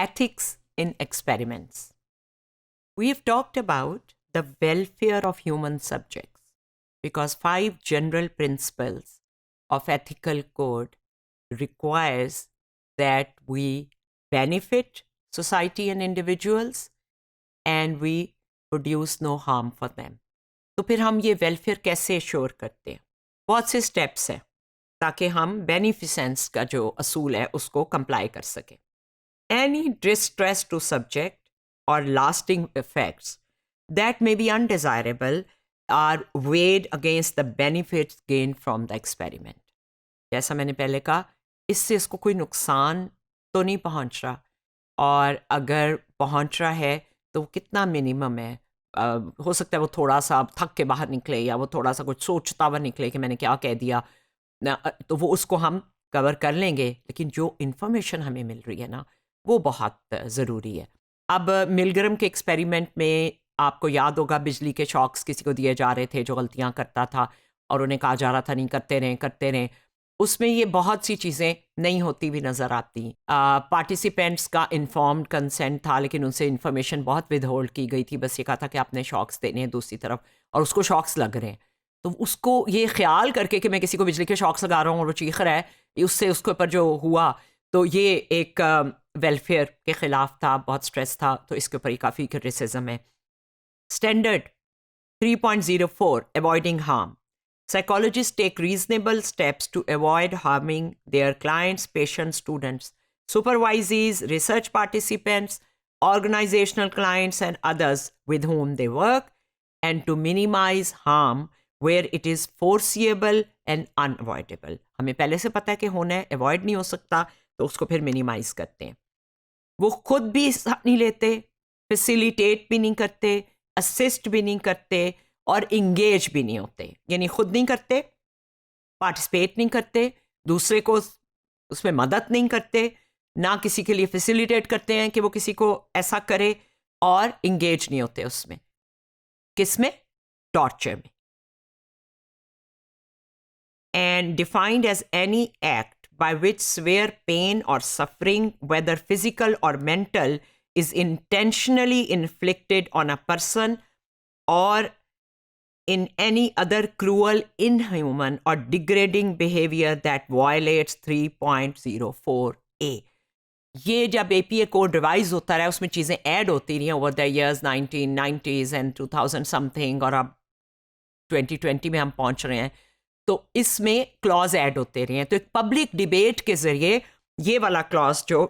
ethics in experiments. We've talked about the welfare of human subjects because 5 general principles of ethical code requires that we benefit society and individuals and we produce no harm for them. तो फिर हम ये welfare कैसे assure करते हैं? बहुत से steps हैं ताकि हम बेनिफिसेंस का जो असूल है उसको कंप्लाई कर सकें. Any distress to subject or lasting effects that may be undesirable are weighed against the benefits gained from the experiment. जैसा मैंने पहले कहा, इससे इसको कोई नुकसान तो नहीं पहुंच रहा, और अगर पहुंच रहा है तो कितना मिनिमम है. हो सकता है वो थोड़ा सा थक के बाहर निकले या वो थोड़ा सा कुछ सोचता हुआ निकले कि मैंने क्या कह दिया, तो वो उसको हम कवर कर लेंगे. लेकिन जो इन्फॉर्मेशन हमें मिल रही है ना, वो बहुत ज़रूरी है. अब मिलग्रम के एक्सपेरिमेंट में आपको याद होगा बिजली के शॉक्स किसी को दिए जा रहे थे जो गलतियां करता था और उन्हें कहा जा रहा था नहीं करते रहें. उसमें ये बहुत सी चीज़ें नहीं होती भी नज़र आती. पार्टिसिपेंट्स का इन्फॉर्म्ड कंसेंट था लेकिन उनसे इन्फॉर्मेशन बहुत विदहोल्ड की गई थी. बस ये कहा था कि आपने शॉक्स देने हैं दूसरी तरफ, और उसको शॉक्स लग रहे हैं. तो उसको ये ख्याल करके कि मैं किसी को बिजली के शॉक्स लगा रहा हूँ और वो चीख रहा है, उससे उसके ऊपर जो हुआ, तो ये एक वेलफेयर के ख़िलाफ़ था, बहुत स्ट्रेस था. तो इसके ऊपर ही काफ़ी क्रिटिसिज्म है. Standard 3.04 avoiding harm. Psychologists take reasonable steps to avoid harming their clients, patients, students, supervisees, research participants, organizational clients, and others with whom they work, and to minimize harm where it is foreseeable and unavoidable. हमें पहले से पता है कि होना है, avoid नहीं हो सकता, तो उसको फिर minimize करते हैं. वो खुद भी हिस्सा नहीं लेते, facilitate भी नहीं करते, assist भी नहीं करते, और इंगेज भी नहीं होते. यानी खुद नहीं करते, पार्टिसिपेट नहीं करते, दूसरे को उसमें मदद नहीं करते, ना किसी के लिए फैसिलिटेट करते हैं कि वो किसी को ऐसा करे, और इंगेज नहीं होते उसमें. किसमें? टॉर्चर में. And defined as any act by which severe pain or suffering, whether physical or mental, is intentionally inflicted on a person or in any other cruel, inhuman or degrading behavior that violates 3.04a. ये जब APA code revise होता रहा, उसमें चीज़ें add होती रही over the years 1990s and 2000 something, और अब 2020 में हम पहुंच रहे हैं, तो इसमें क्लॉज ऐड होते रहे हैं. तो एक पब्लिक डिबेट के ज़रिए ये वाला क्लॉज जो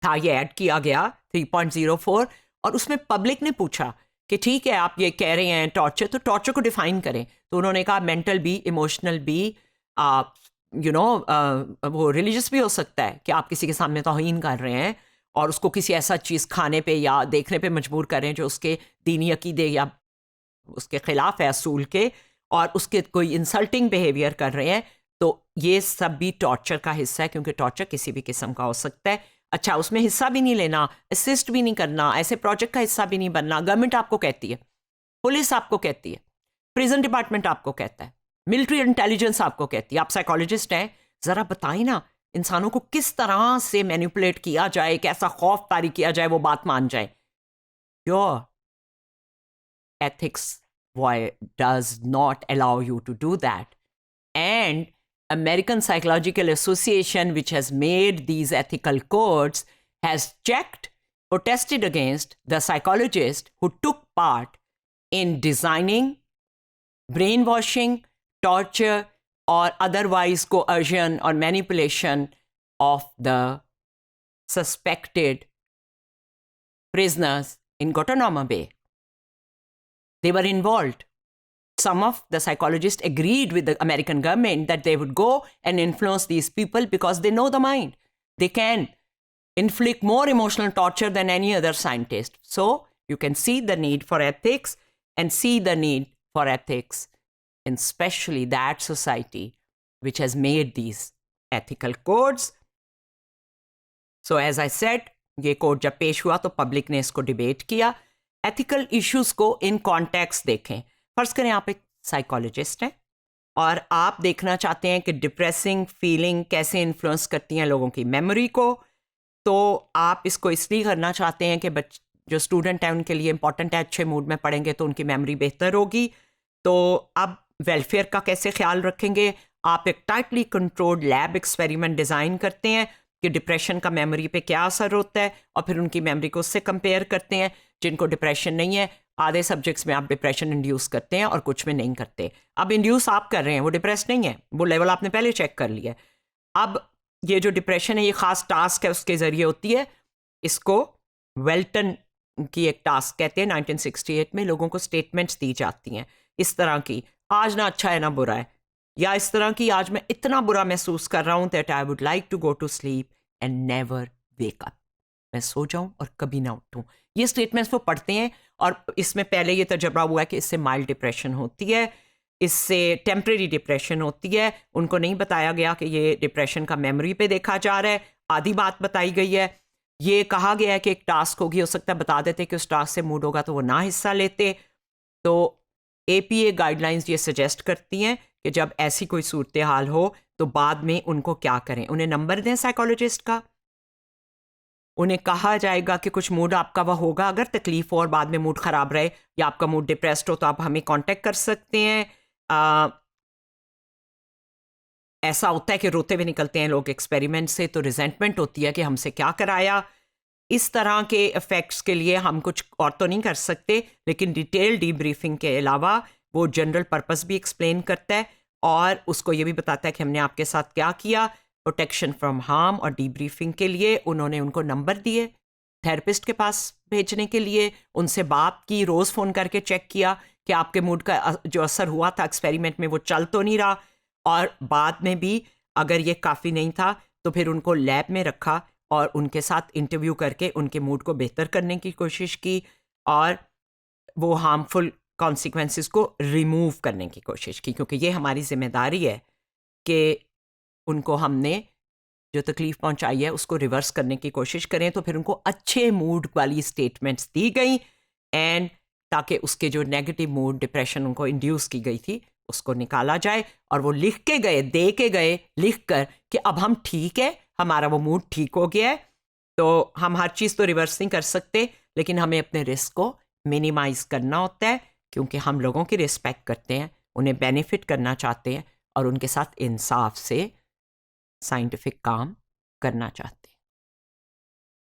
था ये ऐड किया गया 3.04, और उसमें पब्लिक ने पूछा कि ठीक है आप ये कह रहे हैं टॉर्चर, तो टॉर्चर को डिफाइन करें. तो उन्होंने कहा मेंटल भी, इमोशनल भी, वो रिलीजियस भी हो सकता है कि आप किसी के सामने तौहीन कर रहे हैं और उसको किसी ऐसा चीज़ खाने पे या देखने पे मजबूर करें जो उसके दीनी अकीदे या उसके ख़िलाफ़ है असूल के, और उसके कोई इंसल्टिंग बिहेवियर कर रहे हैं, तो ये सब भी टॉर्चर का हिस्सा है, क्योंकि टॉर्चर किसी भी किस्म का हो सकता है. अच्छा, उसमें हिस्सा भी नहीं लेना, असिस्ट भी नहीं करना, ऐसे प्रोजेक्ट का हिस्सा भी नहीं बनना. गवर्नमेंट आपको कहती है, पुलिस आपको कहती है, प्रिजन डिपार्टमेंट आपको कहता है, मिलिट्री इंटेलिजेंस आपको कहती है. आप साइकोलॉजिस्ट हैं, ज़रा बताइए ना इंसानों को किस तरह से मैनिपुलेट किया जाए, कैसा खौफ तारी किया जाए वो बात मान जाए. Your ethics does not allow you to do that. And American Psychological Association, which has made these ethical codes, has checked or tested against the psychologists who took part in designing, brainwashing, torture, or otherwise coercion or manipulation of the suspected prisoners in Guantanamo Bay. They were involved. Some of the psychologists agreed with the American government that they would go and influence these people because they know the mind. They can inflict more emotional torture than any other scientist. So you can see the need for ethics and see the need for ethics in especially that society which has made these ethical codes. So as I said, ये code जब पेश हुआ तो public ने इसको debate किया. Ethical issues को in context देखें. फर्ज करें आप एक साइकोलॉजिस्ट हैं और आप देखना चाहते हैं कि डिप्रेसिंग फीलिंग कैसे इन्फ्लुएंस करती हैं लोगों की मेमोरी को, तो आप इसको इसलिए करना चाहते हैं कि जो स्टूडेंट हैं उनके लिए इंपॉर्टेंट है, अच्छे मूड में पढ़ेंगे तो उनकी मेमोरी बेहतर होगी। तो अब वेलफेयर का कैसे ख्याल रखेंगे? आप एक tightly controlled lab experiment design करते हैं कि डिप्रेशन का मेमोरी पे क्या असर होता है, और फिर उनकी मेमोरी को उससे कंपेयर करते हैं। जिनको डिप्रेशन नहीं है, आधे सब्जेक्ट्स में आप डिप्रेशन इंड्यूस करते हैं और कुछ में नहीं करते। अब इंड्यूस आप कर रहे हैं, वो डिप्रेस नहीं है, वो लेवल आपने पहले चेक कर लिया है। अब ये जो डिप्रेशन है, ये खास टास्क है उसके ज़रिए होती है। इसको वेल्टन की एक टास्क कहते हैं। 1968 में लोगों को स्टेटमेंट्स दी जाती हैं इस तरह की, आज ना अच्छा है ना बुरा है, या इस तरह की, आज मैं इतना बुरा महसूस कर रहा हूं that I would like to go to sleep and never wake up. मैं सो जाऊं और कभी ना उठूं। ये स्टेटमेंट्स वो पढ़ते हैं, और इसमें पहले ये तजर्बा हुआ है कि इससे माइल्ड डिप्रेशन होती है, इससे टेम्परेरी डिप्रेशन होती है। उनको नहीं बताया गया कि ये डिप्रेशन का मेमोरी पे देखा जा रहा है, आधी बात बताई गई है। ये कहा गया है कि एक टास्क होगी, हो सकता है बता देते कि उस टास्क से मूड होगा तो वो ना हिस्सा लेते। तो APA गाइडलाइंस ये सजेस्ट करती हैं कि जब ऐसी कोई सूरत हाल हो तो बाद में उनको क्या करें। उन्हें नंबर दें साइकोलॉजिस्ट का, उन्हें कहा जाएगा कि कुछ मूड आपका वह होगा, अगर तकलीफ हो और बाद में मूड ख़राब रहे या आपका मूड डिप्रेस्ड हो तो आप हमें कांटेक्ट कर सकते हैं। ऐसा होता है कि रोते हुए निकलते हैं लोग एक्सपेरिमेंट से, तो रिजेंटमेंट होती है कि हमसे क्या कराया। इस तरह के इफ़ेक्ट्स के लिए हम कुछ और तो नहीं कर सकते, लेकिन डिटेल डीब्रीफिंग के अलावा वो जनरल पर्पस भी एक्सप्लेन करता है और उसको ये भी बताता है कि हमने आपके साथ क्या किया। प्रोटेक्शन फ्रॉम हार्म और डीब्रीफिंग के लिए उन्होंने उनको नंबर दिए थेरेपिस्ट के पास भेजने के लिए, उनसे बात की, रोज़ फ़ोन करके चेक किया कि आपके मूड का जो असर हुआ था एक्सपेरिमेंट में वो चल तो नहीं रहा। और बाद में भी अगर ये काफ़ी नहीं था तो फिर उनको लैब में रखा और उनके साथ इंटरव्यू करके उनके मूड को बेहतर करने की कोशिश की, और वो हार्मफुल कॉन्सिक्वेंसेस को रिमूव करने की कोशिश की, क्योंकि ये हमारी जिम्मेदारी है कि उनको हमने जो तकलीफ़ पहुंचाई है उसको रिवर्स करने की कोशिश करें। तो फिर उनको अच्छे मूड वाली स्टेटमेंट्स दी गई, एंड ताकि उसके जो नेगेटिव मूड डिप्रेशन उनको इंड्यूस की गई थी उसको निकाला जाए। और वो लिख के गए, दे के गए, लिख कर कि अब हम ठीक है, हमारा वो मूड ठीक हो गया है। तो हम हर चीज़ तो रिवर्स नहीं कर सकते, लेकिन हमें अपने रिस्क को मिनिमाइज़ करना होता है, क्योंकि हम लोगों की रिस्पेक्ट करते हैं, उन्हें बेनिफिट करना चाहते हैं और उनके साथ इंसाफ से साइंटिफिक काम करना चाहते हैं।